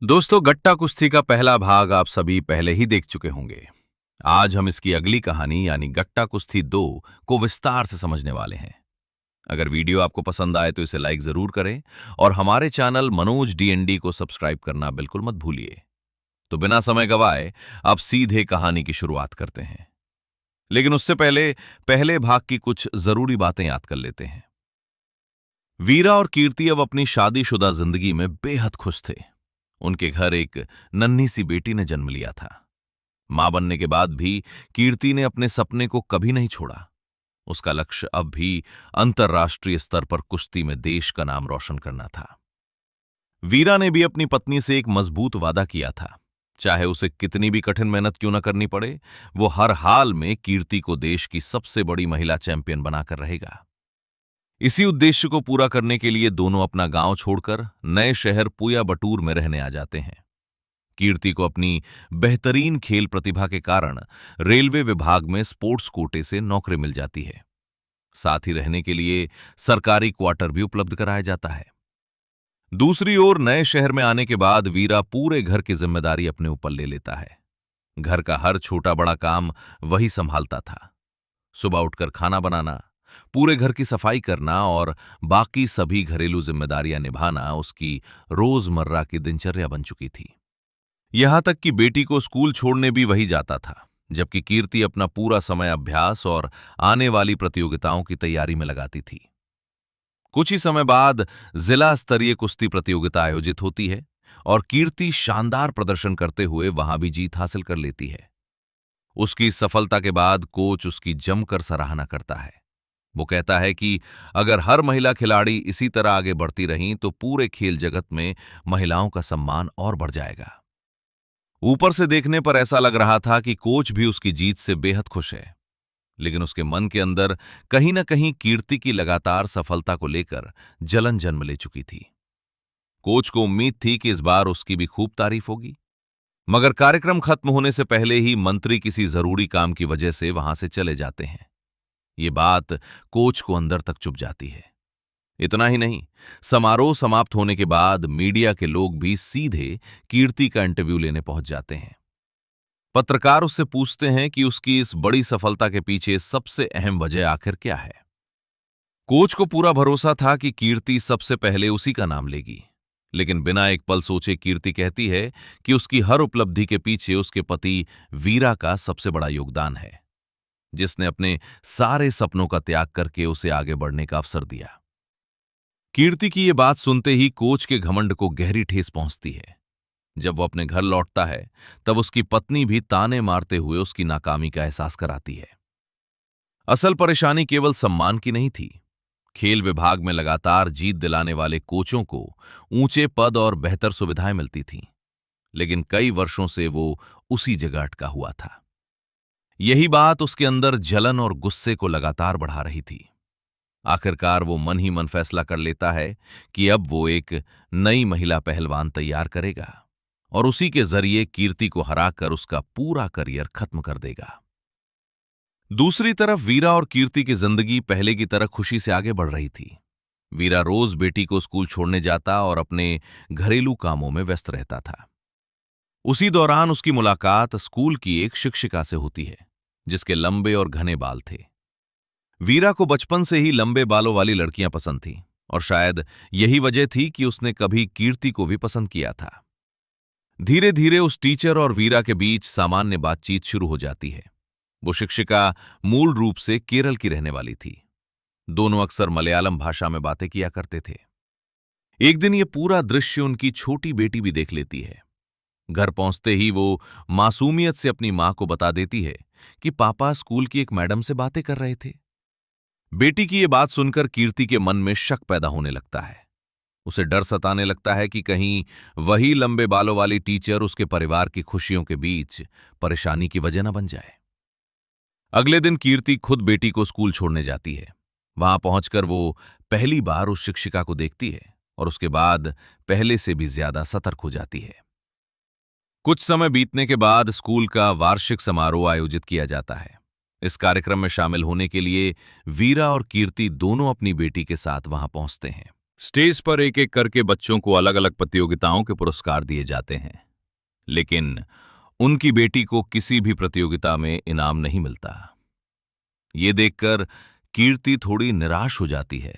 दोस्तों, गट्टा कुश्ती का पहला भाग आप सभी पहले ही देख चुके होंगे। आज हम इसकी अगली कहानी यानी गट्टा कुश्ती 2 को विस्तार से समझने वाले हैं। अगर वीडियो आपको पसंद आए तो इसे लाइक जरूर करें और हमारे चैनल मनोज डीएनडी को सब्सक्राइब करना बिल्कुल मत भूलिए। तो बिना समय गवाए अब सीधे कहानी की शुरुआत करते हैं। लेकिन उससे पहले पहले भाग की कुछ जरूरी बातें याद कर लेते हैं। वीरा और कीर्ति अब अपनी शादीशुदा जिंदगी में बेहद खुश थे। उनके घर एक नन्ही सी बेटी ने जन्म लिया था। मां बनने के बाद भी कीर्ति ने अपने सपने को कभी नहीं छोड़ा। उसका लक्ष्य अब भी अंतर्राष्ट्रीय स्तर पर कुश्ती में देश का नाम रोशन करना था। वीरा ने भी अपनी पत्नी से एक मजबूत वादा किया था, चाहे उसे कितनी भी कठिन मेहनत क्यों न करनी पड़े, वो हर हाल में कीर्ति को देश की सबसे बड़ी महिला चैंपियन बनाकर रहेगा। इसी उद्देश्य को पूरा करने के लिए दोनों अपना गांव छोड़कर नए शहर पुया बटूर में रहने आ जाते हैं। कीर्ति को अपनी बेहतरीन खेल प्रतिभा के कारण रेलवे विभाग में स्पोर्ट्स कोटे से नौकरी मिल जाती है। साथ ही रहने के लिए सरकारी क्वार्टर भी उपलब्ध कराया जाता है। दूसरी ओर नए शहर में आने के बाद वीरा पूरे घर की जिम्मेदारी अपने ऊपर ले लेता है। घर का हर छोटा बड़ा काम वही संभालता था। सुबह उठकर खाना बनाना, पूरे घर की सफाई करना और बाकी सभी घरेलू जिम्मेदारियां निभाना उसकी रोजमर्रा की दिनचर्या बन चुकी थी। यहां तक कि बेटी को स्कूल छोड़ने भी वही जाता था, जबकि कीर्ति अपना पूरा समय अभ्यास और आने वाली प्रतियोगिताओं की तैयारी में लगाती थी। कुछ ही समय बाद जिला स्तरीय कुश्ती प्रतियोगिता आयोजित होती है और कीर्ति शानदार प्रदर्शन करते हुए वहां भी जीत हासिल कर लेती है। उसकी इस सफलता के बाद कोच उसकी जमकर सराहना करता है। वो कहता है कि अगर हर महिला खिलाड़ी इसी तरह आगे बढ़ती रहीं तो पूरे खेल जगत में महिलाओं का सम्मान और बढ़ जाएगा। ऊपर से देखने पर ऐसा लग रहा था कि कोच भी उसकी जीत से बेहद खुश है, लेकिन उसके मन के अंदर कहीं न कहीं कीर्ति की लगातार सफलता को लेकर जलन जन्म ले चुकी थी। कोच को उम्मीद थी कि इस बार उसकी भी खूब तारीफ होगी, मगर कार्यक्रम खत्म होने से पहले ही मंत्री किसी जरूरी काम की वजह से वहां से चले जाते हैं। ये बात कोच को अंदर तक चुभ जाती है। इतना ही नहीं, समारोह समाप्त होने के बाद मीडिया के लोग भी सीधे कीर्ति का इंटरव्यू लेने पहुंच जाते हैं। पत्रकार उससे पूछते हैं कि उसकी इस बड़ी सफलता के पीछे सबसे अहम वजह आखिर क्या है। कोच को पूरा भरोसा था कि कीर्ति सबसे पहले उसी का नाम लेगी, लेकिन बिना एक पल सोचे कीर्ति कहती है कि उसकी हर उपलब्धि के पीछे उसके पति वीरा का सबसे बड़ा योगदान है, जिसने अपने सारे सपनों का त्याग करके उसे आगे बढ़ने का अवसर दिया। कीर्ति की ये बात सुनते ही कोच के घमंड को गहरी ठेस पहुंचती है। जब वो अपने घर लौटता है तब उसकी पत्नी भी ताने मारते हुए उसकी नाकामी का एहसास कराती है। असल परेशानी केवल सम्मान की नहीं थी। खेल विभाग में लगातार जीत दिलाने वाले कोचों को ऊंचे पद और बेहतर सुविधाएं मिलती थीं, लेकिन कई वर्षों से वो उसी जगह अटका हुआ था। यही बात उसके अंदर जलन और गुस्से को लगातार बढ़ा रही थी। आखिरकार वो मन ही मन फैसला कर लेता है कि अब वो एक नई महिला पहलवान तैयार करेगा और उसी के जरिए कीर्ति को हराकर उसका पूरा करियर खत्म कर देगा। दूसरी तरफ वीरा और कीर्ति की जिंदगी पहले की तरह खुशी से आगे बढ़ रही थी। वीरा रोज बेटी को स्कूल छोड़ने जाता और अपने घरेलू कामों में व्यस्त रहता था। उसी दौरान उसकी मुलाकात स्कूल की एक शिक्षिका से होती है, जिसके लंबे और घने बाल थे। वीरा को बचपन से ही लंबे बालों वाली लड़कियां पसंद थीं और शायद यही वजह थी कि उसने कभी कीर्ति को भी पसंद किया था। धीरे धीरे उस टीचर और वीरा के बीच सामान्य बातचीत शुरू हो जाती है। वो शिक्षिका मूल रूप से केरल की रहने वाली थी। दोनों अक्सर मलयालम भाषा में बातें किया करते थे। एक दिन ये पूरा दृश्य उनकी छोटी बेटी भी देख लेती है। घर पहुंचते ही वो मासूमियत से अपनी मां को बता देती है कि पापा स्कूल की एक मैडम से बातें कर रहे थे। बेटी की ये बात सुनकर कीर्ति के मन में शक पैदा होने लगता है। उसे डर सताने लगता है कि कहीं वही लंबे बालों वाली टीचर उसके परिवार की खुशियों के बीच परेशानी की वजह न बन जाए। अगले दिन कीर्ति खुद बेटी को स्कूल छोड़ने जाती है। वहां पहुंचकर वो पहली बार उस शिक्षिका को देखती है और उसके बाद पहले से भी ज्यादा सतर्क हो जाती है। कुछ समय बीतने के बाद स्कूल का वार्षिक समारोह आयोजित किया जाता है। इस कार्यक्रम में शामिल होने के लिए वीरा और कीर्ति दोनों अपनी बेटी के साथ वहां पहुंचते हैं। स्टेज पर एक एक करके बच्चों को अलग अलग प्रतियोगिताओं के पुरस्कार दिए जाते हैं, लेकिन उनकी बेटी को किसी भी प्रतियोगिता में इनाम नहीं मिलता। ये देखकर कीर्ति थोड़ी निराश हो जाती है।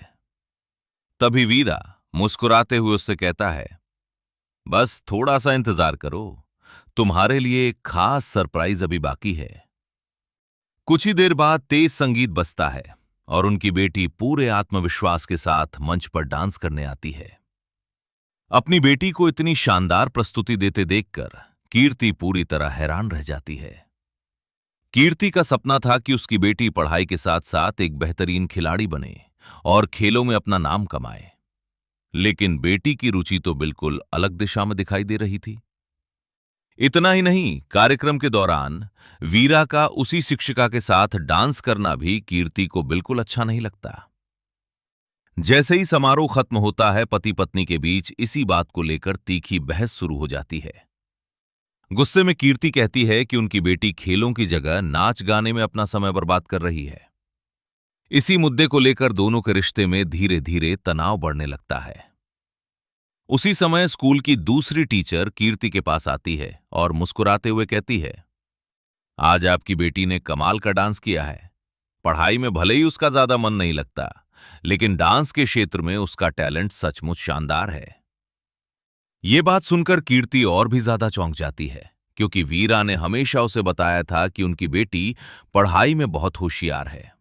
तभी वीरा मुस्कुराते हुए उससे कहता है, बस थोड़ा सा इंतजार करो, तुम्हारे लिए एक खास सरप्राइज अभी बाकी है। कुछ ही देर बाद तेज संगीत बजता है और उनकी बेटी पूरे आत्मविश्वास के साथ मंच पर डांस करने आती है। अपनी बेटी को इतनी शानदार प्रस्तुति देते देखकर कीर्ति पूरी तरह हैरान रह जाती है। कीर्ति का सपना था कि उसकी बेटी पढ़ाई के साथ साथ एक बेहतरीन खिलाड़ी बने और खेलों में अपना नाम कमाए, लेकिन बेटी की रुचि तो बिल्कुल अलग दिशा में दिखाई दे रही थी। इतना ही नहीं, कार्यक्रम के दौरान वीरा का उसी शिक्षिका के साथ डांस करना भी कीर्ति को बिल्कुल अच्छा नहीं लगता। जैसे ही समारोह खत्म होता है, पति पत्नी के बीच इसी बात को लेकर तीखी बहस शुरू हो जाती है। गुस्से में कीर्ति कहती है कि उनकी बेटी खेलों की जगह नाच गाने में अपना समय बर्बाद कर रही है। इसी मुद्दे को लेकर दोनों के रिश्ते में धीरे धीरे तनाव बढ़ने लगता है। उसी समय स्कूल की दूसरी टीचर कीर्ति के पास आती है और मुस्कुराते हुए कहती है, आज आपकी बेटी ने कमाल का डांस किया है। पढ़ाई में भले ही उसका ज्यादा मन नहीं लगता, लेकिन डांस के क्षेत्र में उसका टैलेंट सचमुच शानदार है। ये बात सुनकर कीर्ति और भी ज्यादा चौंक जाती है, क्योंकि वीरा ने हमेशा उसे बताया था कि उनकी बेटी पढ़ाई में बहुत होशियार है।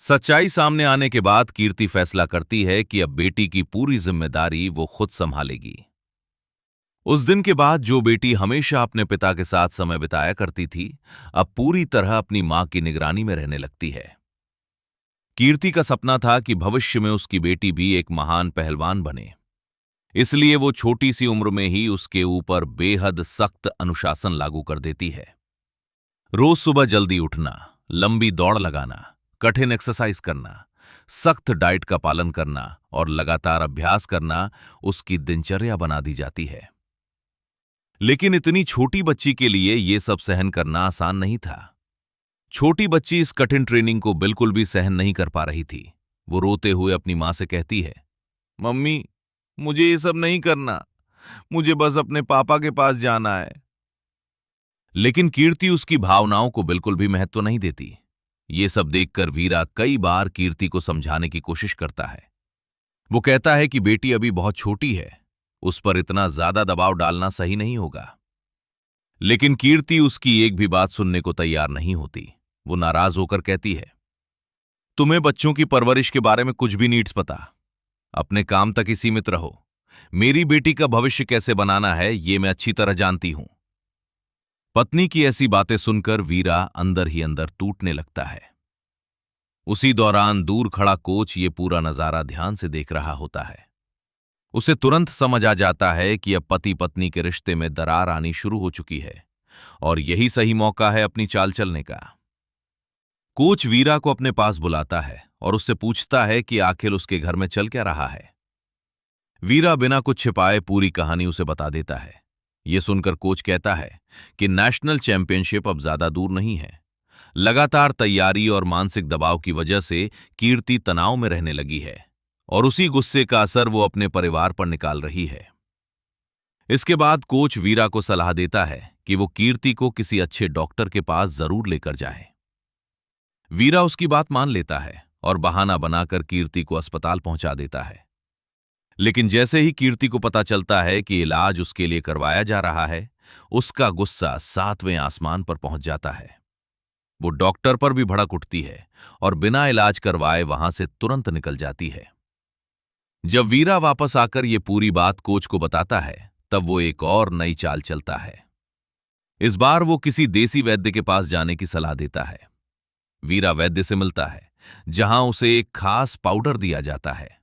सच्चाई सामने आने के बाद कीर्ति फैसला करती है कि अब बेटी की पूरी जिम्मेदारी वो खुद संभालेगी। उस दिन के बाद जो बेटी हमेशा अपने पिता के साथ समय बिताया करती थी, अब पूरी तरह अपनी मां की निगरानी में रहने लगती है। कीर्ति का सपना था कि भविष्य में उसकी बेटी भी एक महान पहलवान बने, इसलिए वो छोटी सी उम्र में ही उसके ऊपर बेहद सख्त अनुशासन लागू कर देती है। रोज सुबह जल्दी उठना, लंबी दौड़ लगाना, कठिन एक्सरसाइज करना, सख्त डाइट का पालन करना और लगातार अभ्यास करना उसकी दिनचर्या बना दी जाती है। लेकिन इतनी छोटी बच्ची के लिए यह सब सहन करना आसान नहीं था। छोटी बच्ची इस कठिन ट्रेनिंग को बिल्कुल भी सहन नहीं कर पा रही थी। वो रोते हुए अपनी मां से कहती है, मम्मी, मुझे ये सब नहीं करना, मुझे बस अपने पापा के पास जाना है। लेकिन कीर्ति उसकी भावनाओं को बिल्कुल भी महत्व नहीं देती। ये सब देखकर वीरा कई बार कीर्ति को समझाने की कोशिश करता है। वो कहता है कि बेटी अभी बहुत छोटी है, उस पर इतना ज्यादा दबाव डालना सही नहीं होगा। लेकिन कीर्ति उसकी एक भी बात सुनने को तैयार नहीं होती। वो नाराज होकर कहती है, तुम्हें बच्चों की परवरिश के बारे में कुछ भी नहीं पता, अपने काम तक ही सीमित रहो। मेरी बेटी का भविष्य कैसे बनाना है ये मैं अच्छी तरह जानती हूं। पत्नी की ऐसी बातें सुनकर वीरा अंदर ही अंदर टूटने लगता है। उसी दौरान दूर खड़ा कोच ये पूरा नजारा ध्यान से देख रहा होता है। उसे तुरंत समझ आ जाता है कि अब पति पत्नी के रिश्ते में दरार आनी शुरू हो चुकी है और यही सही मौका है अपनी चाल चलने का। कोच वीरा को अपने पास बुलाता है और उससे पूछता है कि आखिर उसके घर में चल क्या रहा है। वीरा बिना कुछ छिपाए पूरी कहानी उसे बता देता है। यह सुनकर कोच कहता है कि नेशनल चैंपियनशिप अब ज्यादा दूर नहीं है। लगातार तैयारी और मानसिक दबाव की वजह से कीर्ति तनाव में रहने लगी है और उसी गुस्से का असर वो अपने परिवार पर निकाल रही है। इसके बाद कोच वीरा को सलाह देता है कि वो कीर्ति को किसी अच्छे डॉक्टर के पास जरूर लेकर जाए। वीरा उसकी बात मान लेता है और बहाना बनाकर कीर्ति को अस्पताल पहुंचा देता है। लेकिन जैसे ही कीर्ति को पता चलता है कि इलाज उसके लिए करवाया जा रहा है, उसका गुस्सा 7वें आसमान पर पहुंच जाता है। वो डॉक्टर पर भी भड़क उठती है और बिना इलाज करवाए वहां से तुरंत निकल जाती है। जब वीरा वापस आकर ये पूरी बात कोच को बताता है, तब वो एक और नई चाल चलता है। इस बार वो किसी देसी वैद्य के पास जाने की सलाह देता है। वीरा वैद्य से मिलता है, जहां उसे एक खास पाउडर दिया जाता है।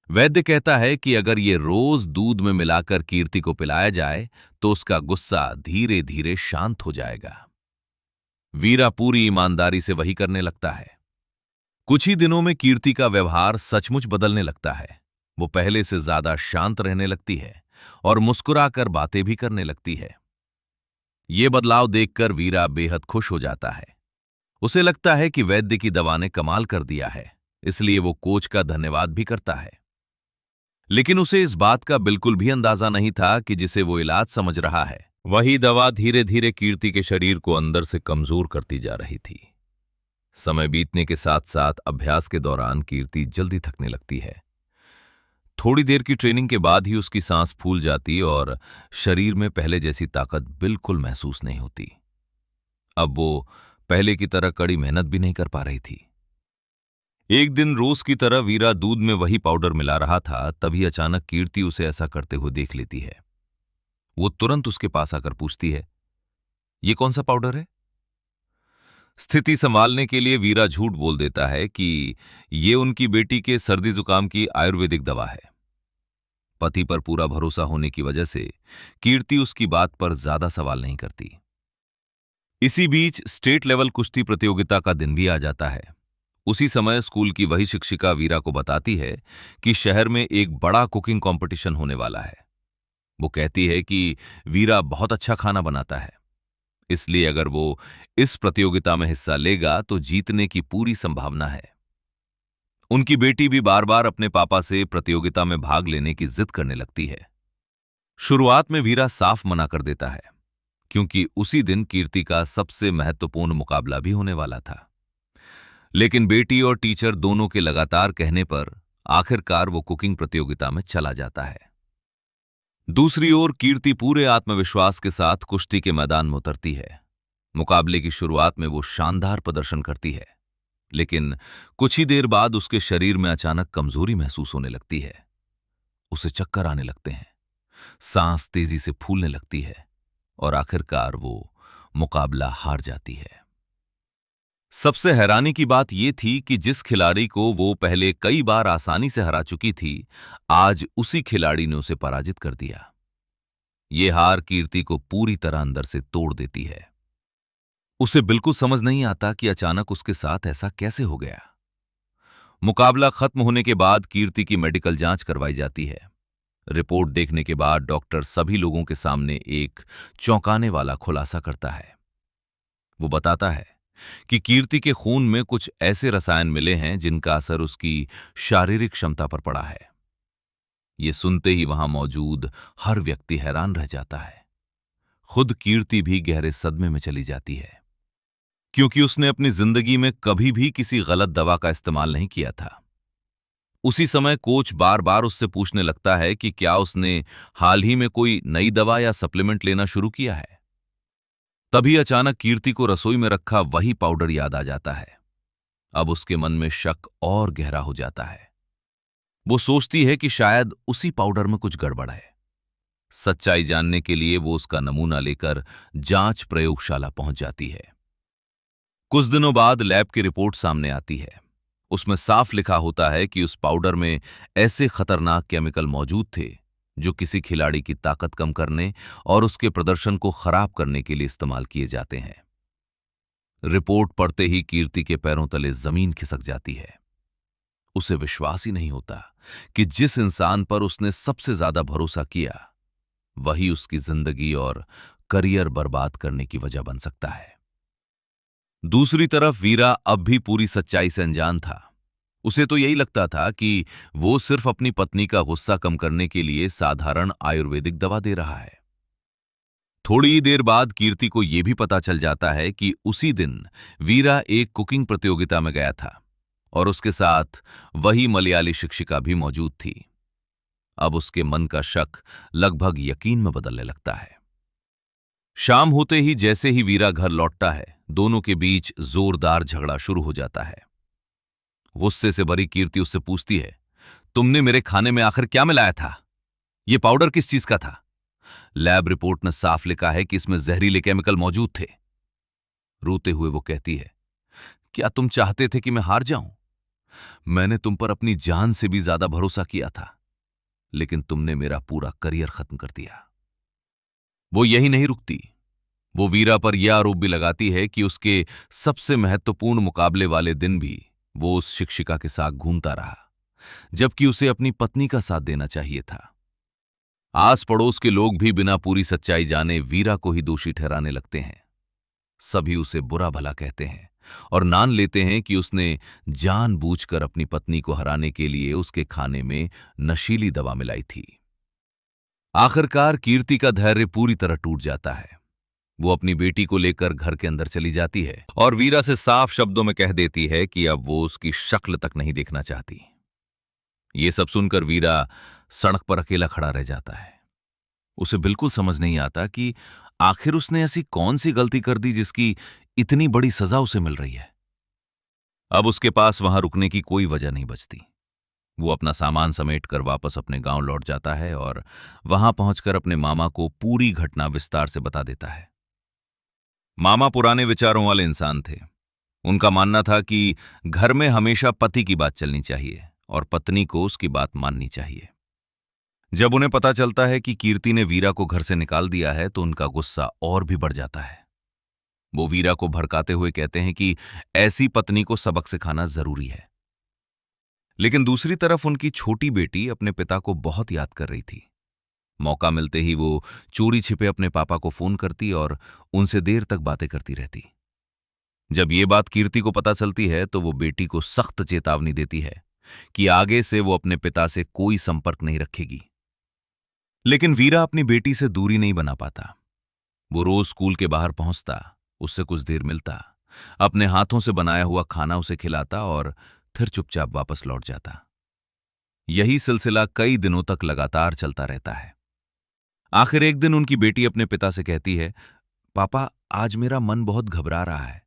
वैद्य कहता है कि अगर ये रोज दूध में मिलाकर कीर्ति को पिलाया जाए तो उसका गुस्सा धीरे धीरे शांत हो जाएगा। वीरा पूरी ईमानदारी से वही करने लगता है। कुछ ही दिनों में कीर्ति का व्यवहार सचमुच बदलने लगता है। वो पहले से ज्यादा शांत रहने लगती है और मुस्कुराकर बातें भी करने लगती है। ये बदलाव देखकर वीरा बेहद खुश हो जाता है। उसे लगता है कि वैद्य की दवा ने कमाल कर दिया है, इसलिए वो कोच का धन्यवाद भी करता है। लेकिन उसे इस बात का बिल्कुल भी अंदाजा नहीं था कि जिसे वो इलाज समझ रहा है वही दवा धीरे धीरे कीर्ति के शरीर को अंदर से कमजोर करती जा रही थी। समय बीतने के साथ साथ अभ्यास के दौरान कीर्ति जल्दी थकने लगती है। थोड़ी देर की ट्रेनिंग के बाद ही उसकी सांस फूल जाती और शरीर में पहले जैसी ताकत बिल्कुल महसूस नहीं होती। अब वो पहले की तरह कड़ी मेहनत भी नहीं कर पा रही थी। एक दिन रोज की तरह वीरा दूध में वही पाउडर मिला रहा था, तभी अचानक कीर्ति उसे ऐसा करते हुए देख लेती है। वो तुरंत उसके पास आकर पूछती है, ये कौन सा पाउडर है? स्थिति संभालने के लिए वीरा झूठ बोल देता है कि ये उनकी बेटी के सर्दी जुकाम की आयुर्वेदिक दवा है। पति पर पूरा भरोसा होने की वजह से कीर्ति उसकी बात पर ज्यादा सवाल नहीं करती। इसी बीच स्टेट लेवल कुश्ती प्रतियोगिता का दिन भी आ जाता है। उसी समय स्कूल की वही शिक्षिका वीरा को बताती है कि शहर में एक बड़ा कुकिंग कंपटीशन होने वाला है। वो कहती है कि वीरा बहुत अच्छा खाना बनाता है, इसलिए अगर वो इस प्रतियोगिता में हिस्सा लेगा तो जीतने की पूरी संभावना है। उनकी बेटी भी बार बार अपने पापा से प्रतियोगिता में भाग लेने की जिद करने लगती है। शुरुआत में वीरा साफ मना कर देता है, क्योंकि उसी दिन कीर्ति का सबसे महत्वपूर्ण मुकाबला भी होने वाला था। लेकिन बेटी और टीचर दोनों के लगातार कहने पर आखिरकार वो कुकिंग प्रतियोगिता में चला जाता है। दूसरी ओर कीर्ति पूरे आत्मविश्वास के साथ कुश्ती के मैदान में उतरती है। मुकाबले की शुरुआत में वो शानदार प्रदर्शन करती है, लेकिन कुछ ही देर बाद उसके शरीर में अचानक कमजोरी महसूस होने लगती है। उसे चक्कर आने लगते हैं, सांस तेजी से फूलने लगती है और आखिरकार वो मुकाबला हार जाती है। सबसे हैरानी की बात यह थी कि जिस खिलाड़ी को वो पहले कई बार आसानी से हरा चुकी थी, आज उसी खिलाड़ी ने उसे पराजित कर दिया। ये हार कीर्ति को पूरी तरह अंदर से तोड़ देती है। उसे बिल्कुल समझ नहीं आता कि अचानक उसके साथ ऐसा कैसे हो गया। मुकाबला खत्म होने के बाद कीर्ति की मेडिकल जांच करवाई जाती है। रिपोर्ट देखने के बाद डॉक्टर सभी लोगों के सामने एक चौंकाने वाला खुलासा करता है। वो बताता है कि कीर्ति के खून में कुछ ऐसे रसायन मिले हैं जिनका असर उसकी शारीरिक क्षमता पर पड़ा है। ये सुनते ही वहां मौजूद हर व्यक्ति हैरान रह जाता है। खुद कीर्ति भी गहरे सदमे में चली जाती है, क्योंकि उसने अपनी जिंदगी में कभी भी किसी गलत दवा का इस्तेमाल नहीं किया था। उसी समय कोच बार बार उससे पूछने लगता है कि क्या उसने हाल ही में कोई नई दवा या सप्लीमेंट लेना शुरू किया है। तभी अचानक कीर्ति को रसोई में रखा वही पाउडर याद आ जाता है। अब उसके मन में शक और गहरा हो जाता है। वो सोचती है कि शायद उसी पाउडर में कुछ गड़बड़ है। सच्चाई जानने के लिए वो उसका नमूना लेकर जांच प्रयोगशाला पहुंच जाती है। कुछ दिनों बाद लैब की रिपोर्ट सामने आती है। उसमें साफ लिखा होता है कि उस पाउडर में ऐसे खतरनाक केमिकल मौजूद थे जो किसी खिलाड़ी की ताकत कम करने और उसके प्रदर्शन को खराब करने के लिए इस्तेमाल किए जाते हैं। रिपोर्ट पढ़ते ही कीर्ति के पैरों तले जमीन खिसक जाती है। उसे विश्वास ही नहीं होता कि जिस इंसान पर उसने सबसे ज्यादा भरोसा किया, वही उसकी जिंदगी और करियर बर्बाद करने की वजह बन सकता है। दूसरी तरफ वीरा अब भी पूरी सच्चाई से अनजान था। उसे तो यही लगता था कि वो सिर्फ अपनी पत्नी का गुस्सा कम करने के लिए साधारण आयुर्वेदिक दवा दे रहा है। थोड़ी ही देर बाद कीर्ति को यह भी पता चल जाता है कि उसी दिन वीरा एक कुकिंग प्रतियोगिता में गया था और उसके साथ वही मलयाली शिक्षिका भी मौजूद थी। अब उसके मन का शक लगभग यकीन में बदलने लगता है। शाम होते ही जैसे ही वीरा घर लौटता है, दोनों के बीच जोरदार झगड़ा शुरू हो जाता है। गुस्से से भरी कीर्ति उससे पूछती है, तुमने मेरे खाने में आखिर क्या मिलाया था? यह पाउडर किस चीज का था? लैब रिपोर्ट ने साफ लिखा है कि इसमें जहरीले केमिकल मौजूद थे। रोते हुए वो कहती है, क्या तुम चाहते थे कि मैं हार जाऊं? मैंने तुम पर अपनी जान से भी ज्यादा भरोसा किया था, लेकिन तुमने मेरा पूरा करियर खत्म कर दिया। वो यही नहीं रुकती। वो वीरा पर यह आरोप भी लगाती है कि उसके सबसे महत्वपूर्ण मुकाबले वाले दिन भी वो उस शिक्षिका के साथ घूमता रहा, जबकि उसे अपनी पत्नी का साथ देना चाहिए था। आस पड़ोस के लोग भी बिना पूरी सच्चाई जाने वीरा को ही दोषी ठहराने लगते हैं। सभी उसे बुरा भला कहते हैं और मान लेते हैं कि उसने जानबूझकर अपनी पत्नी को हराने के लिए उसके खाने में नशीली दवा मिलाई थी। आखिरकार कीर्ति का धैर्य पूरी तरह टूट जाता है। वो अपनी बेटी को लेकर घर के अंदर चली जाती है और वीरा से साफ शब्दों में कह देती है कि अब वो उसकी शक्ल तक नहीं देखना चाहती। ये सब सुनकर वीरा सड़क पर अकेला खड़ा रह जाता है। उसे बिल्कुल समझ नहीं आता कि आखिर उसने ऐसी कौन सी गलती कर दी जिसकी इतनी बड़ी सजा उसे मिल रही है। अब उसके पास वहां रुकने की कोई वजह नहीं बचती। वो अपना सामान समेटकर वापस अपने गांव लौट जाता है और वहां पहुंचकर अपने मामा को पूरी घटना विस्तार से बता देता है। मामा पुराने विचारों वाले इंसान थे। उनका मानना था कि घर में हमेशा पति की बात चलनी चाहिए और पत्नी को उसकी बात माननी चाहिए। जब उन्हें पता चलता है कि कीर्ति ने वीरा को घर से निकाल दिया है तो उनका गुस्सा और भी बढ़ जाता है। वो वीरा को भड़काते हुए कहते हैं कि ऐसी पत्नी को सबक सिखाना जरूरी है। लेकिन दूसरी तरफ उनकी छोटी बेटी अपने पिता को बहुत याद कर रही थी। मौका मिलते ही वो चोरी छिपे अपने पापा को फोन करती और उनसे देर तक बातें करती रहती। जब ये बात कीर्ति को पता चलती है तो वो बेटी को सख्त चेतावनी देती है कि आगे से वो अपने पिता से कोई संपर्क नहीं रखेगी। लेकिन वीरा अपनी बेटी से दूरी नहीं बना पाता। वो रोज स्कूल के बाहर पहुंचता, उससे कुछ देर मिलता, अपने हाथों से बनाया हुआ खाना उसे खिलाता और फिर चुपचाप वापस लौट जाता। यही सिलसिला कई दिनों तक लगातार चलता रहता है। आखिर एक दिन उनकी बेटी अपने पिता से कहती है, पापा आज मेरा मन बहुत घबरा रहा है,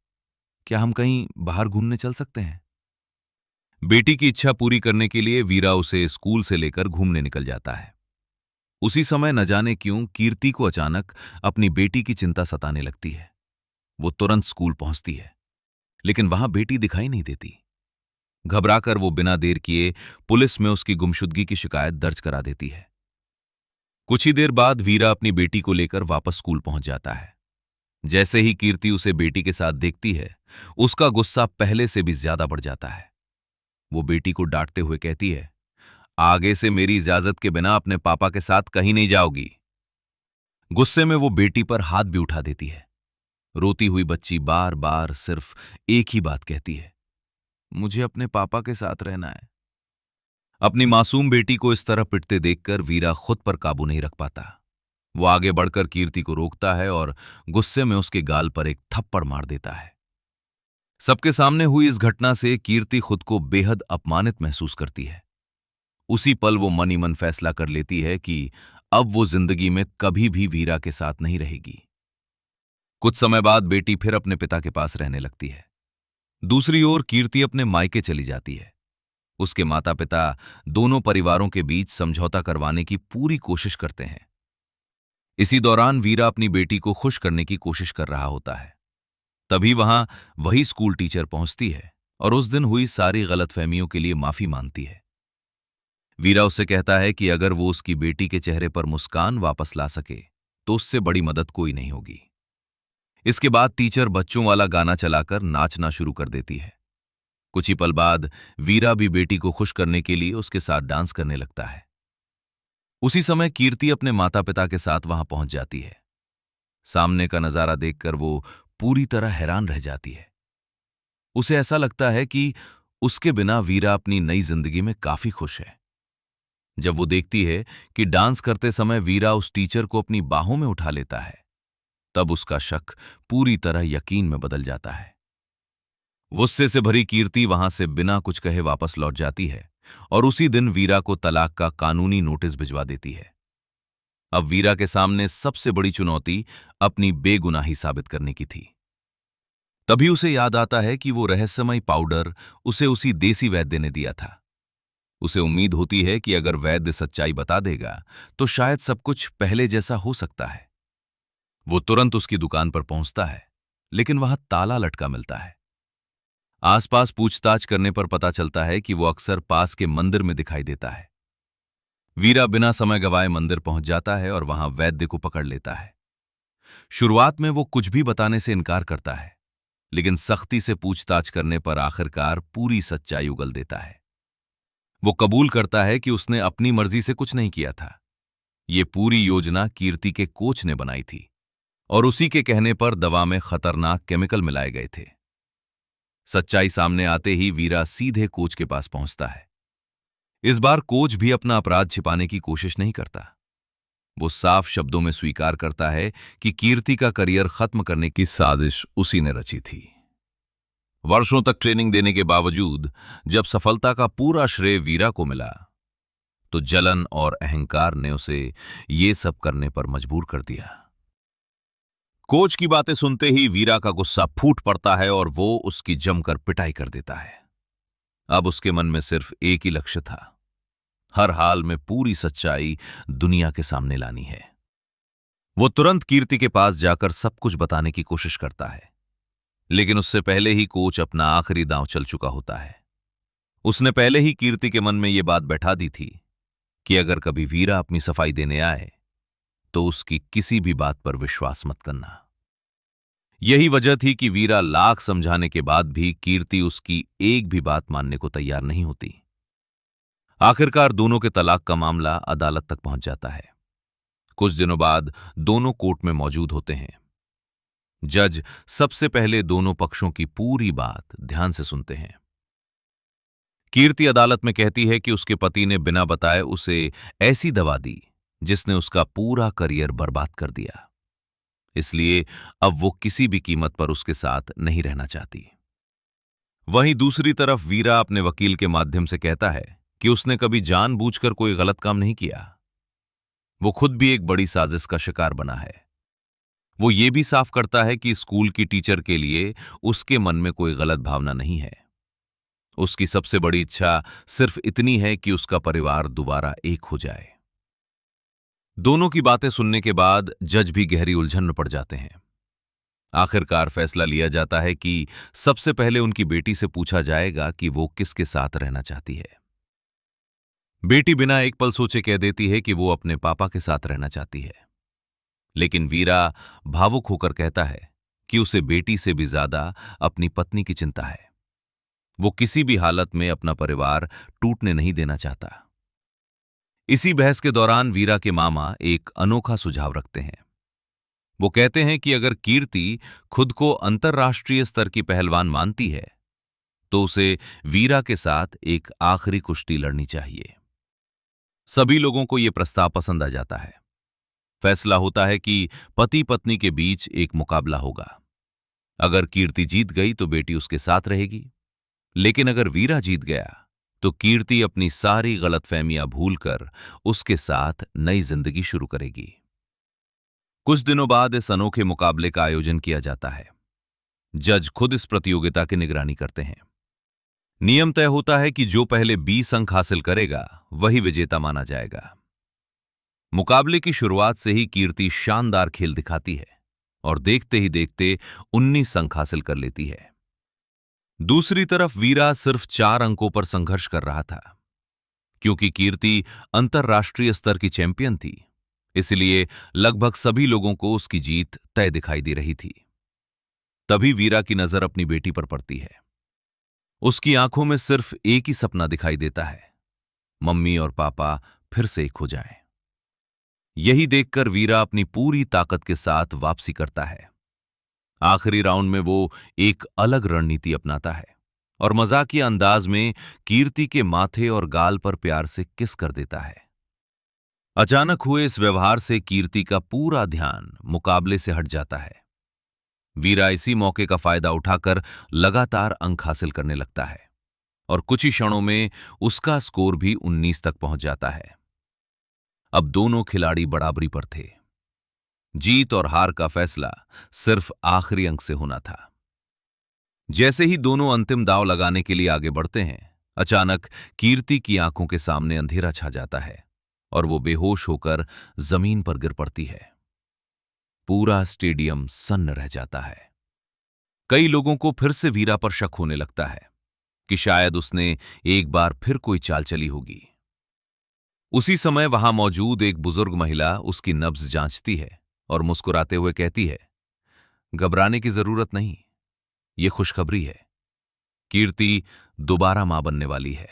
क्या हम कहीं बाहर घूमने चल सकते हैं? बेटी की इच्छा पूरी करने के लिए वीरा उसे स्कूल से लेकर घूमने निकल जाता है। उसी समय न जाने क्यों कीर्ति को अचानक अपनी बेटी की चिंता सताने लगती है। वो तुरंत स्कूल पहुंचती है, लेकिन वहां बेटी दिखाई नहीं देती। घबराकर वो बिना देर किए पुलिस में उसकी गुमशुदगी की शिकायत दर्ज करा देती है। कुछ ही देर बाद वीरा अपनी बेटी को लेकर वापस स्कूल पहुंच जाता है। जैसे ही कीर्ति उसे बेटी के साथ देखती है, उसका गुस्सा पहले से भी ज्यादा बढ़ जाता है। वो बेटी को डांटते हुए कहती है, आगे से मेरी इजाजत के बिना अपने पापा के साथ कहीं नहीं जाओगी। गुस्से में वो बेटी पर हाथ भी उठा देती है। रोती हुई बच्ची बार बार सिर्फ एक ही बात कहती है, मुझे अपने पापा के साथ रहना है। अपनी मासूम बेटी को इस तरह पिटते देखकर वीरा खुद पर काबू नहीं रख पाता। वो आगे बढ़कर कीर्ति को रोकता है और गुस्से में उसके गाल पर एक थप्पड़ मार देता है। सबके सामने हुई इस घटना से कीर्ति खुद को बेहद अपमानित महसूस करती है। उसी पल वो मन ही मन फैसला कर लेती है कि अब वो जिंदगी में कभी भी वीरा के साथ नहीं रहेगी। कुछ समय बाद बेटी फिर अपने पिता के पास रहने लगती है। दूसरी ओर कीर्ति अपने मायके चली जाती है। उसके माता पिता दोनों परिवारों के बीच समझौता करवाने की पूरी कोशिश करते हैं। इसी दौरान वीरा अपनी बेटी को खुश करने की कोशिश कर रहा होता है। तभी वहां वही स्कूल टीचर पहुंचती है और उस दिन हुई सारी गलतफहमियों के लिए माफी मांगती है। वीरा उससे कहता है कि अगर वो उसकी बेटी के चेहरे पर मुस्कान वापस ला सके तो उससे बड़ी मदद कोई नहीं होगी। इसके बाद टीचर बच्चों वाला गाना चलाकर नाचना शुरू कर देती है। कुछ ही पल बाद वीरा भी बेटी को खुश करने के लिए उसके साथ डांस करने लगता है। उसी समय कीर्ति अपने माता पिता के साथ वहां पहुंच जाती है। सामने का नजारा देखकर वो पूरी तरह हैरान रह जाती है। उसे ऐसा लगता है कि उसके बिना वीरा अपनी नई जिंदगी में काफी खुश है। जब वो देखती है कि डांस करते समय वीरा उस टीचर को अपनी बाहों में उठा लेता है, तब उसका शक पूरी तरह यकीन में बदल जाता है। गुस्से से भरी कीर्ति वहां से बिना कुछ कहे वापस लौट जाती है और उसी दिन वीरा को तलाक का कानूनी नोटिस भिजवा देती है। अब वीरा के सामने सबसे बड़ी चुनौती अपनी बेगुनाही साबित करने की थी। तभी उसे याद आता है कि वो रहस्यमय पाउडर उसे उसी देसी वैद्य ने दिया था। उसे उम्मीद होती है कि अगर वैद्य सच्चाई बता देगा तो शायद सब कुछ पहले जैसा हो सकता है। वो तुरंत उसकी दुकान पर पहुंचता है, लेकिन वहां ताला लटका मिलता है। आसपास पूछताछ करने पर पता चलता है कि वो अक्सर पास के मंदिर में दिखाई देता है। वीरा बिना समय गवाए मंदिर पहुंच जाता है और वहां वैद्य को पकड़ लेता है। शुरुआत में वो कुछ भी बताने से इनकार करता है, लेकिन सख्ती से पूछताछ करने पर आखिरकार पूरी सच्चाई उगल देता है। वो कबूल करता है कि उसने अपनी मर्जी से कुछ नहीं किया था। ये पूरी योजना कीर्ति के कोच ने बनाई थी और उसी के कहने पर दवा में खतरनाक केमिकल मिलाए गए थे। सच्चाई सामने आते ही वीरा सीधे कोच के पास पहुंचता है। इस बार कोच भी अपना अपराध छिपाने की कोशिश नहीं करता। वो साफ शब्दों में स्वीकार करता है कि कीर्ति का करियर खत्म करने की साजिश उसी ने रची थी। वर्षों तक ट्रेनिंग देने के बावजूद जब सफलता का पूरा श्रेय वीरा को मिला, तो जलन और अहंकार ने उसे ये सब करने पर मजबूर कर दिया। कोच की बातें सुनते ही वीरा का गुस्सा फूट पड़ता है और वो उसकी जमकर पिटाई कर देता है। अब उसके मन में सिर्फ एक ही लक्ष्य था, हर हाल में पूरी सच्चाई दुनिया के सामने लानी है। वो तुरंत कीर्ति के पास जाकर सब कुछ बताने की कोशिश करता है, लेकिन उससे पहले ही कोच अपना आखिरी दांव चल चुका होता है। उसने पहले ही कीर्ति के मन में यह बात बैठा दी थी कि अगर कभी वीरा अपनी सफाई देने आए तो उसकी किसी भी बात पर विश्वास मत करना। यही वजह थी कि वीरा लाख समझाने के बाद भी कीर्ति उसकी एक भी बात मानने को तैयार नहीं होती। आखिरकार दोनों के तलाक का मामला अदालत तक पहुंच जाता है। कुछ दिनों बाद दोनों कोर्ट में मौजूद होते हैं। जज सबसे पहले दोनों पक्षों की पूरी बात ध्यान से सुनते हैं। कीर्ति अदालत में कहती है कि उसके पति ने बिना बताए उसे ऐसी दवा दी जिसने उसका पूरा करियर बर्बाद कर दिया, इसलिए अब वो किसी भी कीमत पर उसके साथ नहीं रहना चाहती। वहीं दूसरी तरफ वीरा अपने वकील के माध्यम से कहता है कि उसने कभी जानबूझकर कोई गलत काम नहीं किया। वो खुद भी एक बड़ी साजिश का शिकार बना है। वो ये भी साफ करता है कि स्कूल की टीचर के लिए उसके मन में कोई गलत भावना नहीं है। उसकी सबसे बड़ी इच्छा सिर्फ इतनी है कि उसका परिवार दोबारा एक हो जाए। दोनों की बातें सुनने के बाद जज भी गहरी उलझन में पड़ जाते हैं। आखिरकार फैसला लिया जाता है कि सबसे पहले उनकी बेटी से पूछा जाएगा कि वो किसके साथ रहना चाहती है। बेटी बिना एक पल सोचे कह देती है कि वो अपने पापा के साथ रहना चाहती है, लेकिन वीरा भावुक होकर कहता है कि उसे बेटी से भी ज्यादा अपनी पत्नी की चिंता है। वो किसी भी हालत में अपना परिवार टूटने नहीं देना चाहता। इसी बहस के दौरान वीरा के मामा एक अनोखा सुझाव रखते हैं। वो कहते हैं कि अगर कीर्ति खुद को अंतर्राष्ट्रीय स्तर की पहलवान मानती है तो उसे वीरा के साथ एक आखिरी कुश्ती लड़नी चाहिए। सभी लोगों को यह प्रस्ताव पसंद आ जाता है। फैसला होता है कि पति पत्नी के बीच एक मुकाबला होगा। अगर कीर्ति जीत गई तो बेटी उसके साथ रहेगी, लेकिन अगर वीरा जीत गया तो कीर्ति अपनी सारी गलतफहमियां भूलकर उसके साथ नई जिंदगी शुरू करेगी। कुछ दिनों बाद इस अनोखे मुकाबले का आयोजन किया जाता है। जज खुद इस प्रतियोगिता की निगरानी करते हैं। नियम तय होता है कि जो पहले 20 अंक हासिल करेगा वही विजेता माना जाएगा। मुकाबले की शुरुआत से ही कीर्ति शानदार खेल दिखाती है और देखते ही देखते 19 अंक हासिल कर लेती है। दूसरी तरफ वीरा सिर्फ 4 अंकों पर संघर्ष कर रहा था। क्योंकि कीर्ति अंतर्राष्ट्रीय स्तर की चैंपियन थी, इसलिए लगभग सभी लोगों को उसकी जीत तय दिखाई दे रही थी। तभी वीरा की नजर अपनी बेटी पर पड़ती है। उसकी आंखों में सिर्फ एक ही सपना दिखाई देता है, मम्मी और पापा फिर से एक हो जाएं। यही देखकर वीरा अपनी पूरी ताकत के साथ वापसी करता है। आखिरी राउंड में वो एक अलग रणनीति अपनाता है और मजाकिया अंदाज में कीर्ति के माथे और गाल पर प्यार से किस कर देता है। अचानक हुए इस व्यवहार से कीर्ति का पूरा ध्यान मुकाबले से हट जाता है। वीरा इसी मौके का फायदा उठाकर लगातार अंक हासिल करने लगता है और कुछ ही क्षणों में उसका स्कोर भी 19 तक पहुंच जाता है। अब दोनों खिलाड़ी बराबरी पर थे। जीत और हार का फैसला सिर्फ आखिरी अंक से होना था। जैसे ही दोनों अंतिम दांव लगाने के लिए आगे बढ़ते हैं, अचानक कीर्ति की आंखों के सामने अंधेरा छा जाता है और वो बेहोश होकर जमीन पर गिर पड़ती है। पूरा स्टेडियम सन्न रह जाता है। कई लोगों को फिर से वीरा पर शक होने लगता है कि शायद उसने एक बार फिर कोई चाल चली होगी। उसी समय वहां मौजूद एक बुजुर्ग महिला उसकी नब्ज जांचती है और मुस्कुराते हुए कहती है, घबराने की जरूरत नहीं, यह खुशखबरी है। कीर्ति दोबारा मां बनने वाली है।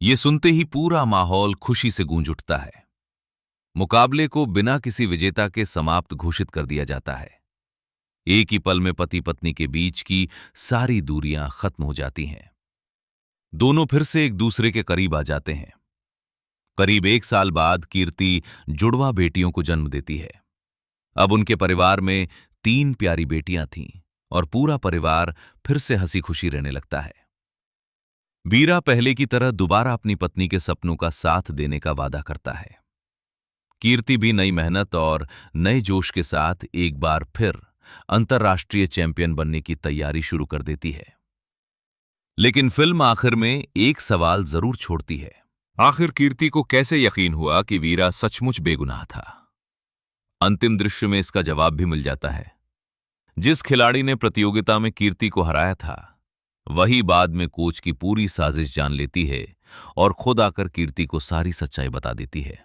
यह सुनते ही पूरा माहौल खुशी से गूंज उठता है। मुकाबले को बिना किसी विजेता के समाप्त घोषित कर दिया जाता है। एक ही पल में पति पत्नी के बीच की सारी दूरियां खत्म हो जाती हैं। दोनों फिर से एक दूसरे के करीब आ जाते हैं। करीब 1 साल बाद कीर्ति जुड़वा बेटियों को जन्म देती है। अब उनके परिवार में 3 प्यारी बेटियां थीं और पूरा परिवार फिर से हंसी खुशी रहने लगता है। वीरा पहले की तरह दोबारा अपनी पत्नी के सपनों का साथ देने का वादा करता है। कीर्ति भी नई मेहनत और नए जोश के साथ एक बार फिर अंतर्राष्ट्रीय चैंपियन बनने की तैयारी शुरू कर देती है। लेकिन फिल्म आखिर में एक सवाल जरूर छोड़ती है। आखिर कीर्ति को कैसे यकीन हुआ कि वीरा सचमुच बेगुनाह था? अंतिम दृश्य में इसका जवाब भी मिल जाता है। जिस खिलाड़ी ने प्रतियोगिता में कीर्ति को हराया था, वही बाद में कोच की पूरी साजिश जान लेती है और खुद आकर कीर्ति को सारी सच्चाई बता देती है।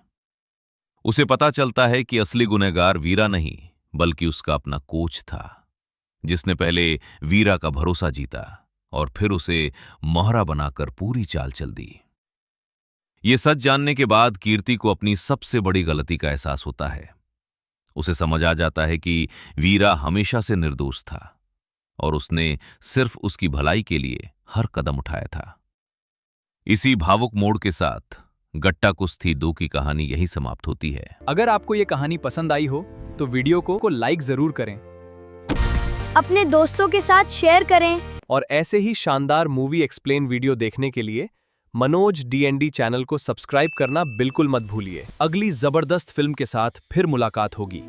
उसे पता चलता है कि असली गुनहगार वीरा नहीं, बल्कि उसका अपना कोच था, जिसने पहले वीरा का भरोसा जीता और फिर उसे मोहरा बनाकर पूरी चाल चल दी। ये सच जानने के बाद कीर्ति को अपनी सबसे बड़ी गलती का एहसास होता है। उसे समझ आ जाता है कि वीरा हमेशा से निर्दोष था और उसने सिर्फ उसकी भलाई के लिए हर कदम उठाया था। इसी भावुक मोड़ के साथ गट्टा कुश्ती 2 की कहानी यही समाप्त होती है। अगर आपको ये कहानी पसंद आई हो तो वीडियो को लाइक जरूर करें, अपने दोस्तों के साथ शेयर करें और ऐसे ही शानदार मूवी एक्सप्लेन वीडियो देखने के लिए मनोज DND चैनल को सब्सक्राइब करना बिल्कुल मत भूलिए। अगली जबरदस्त फिल्म के साथ फिर मुलाकात होगी।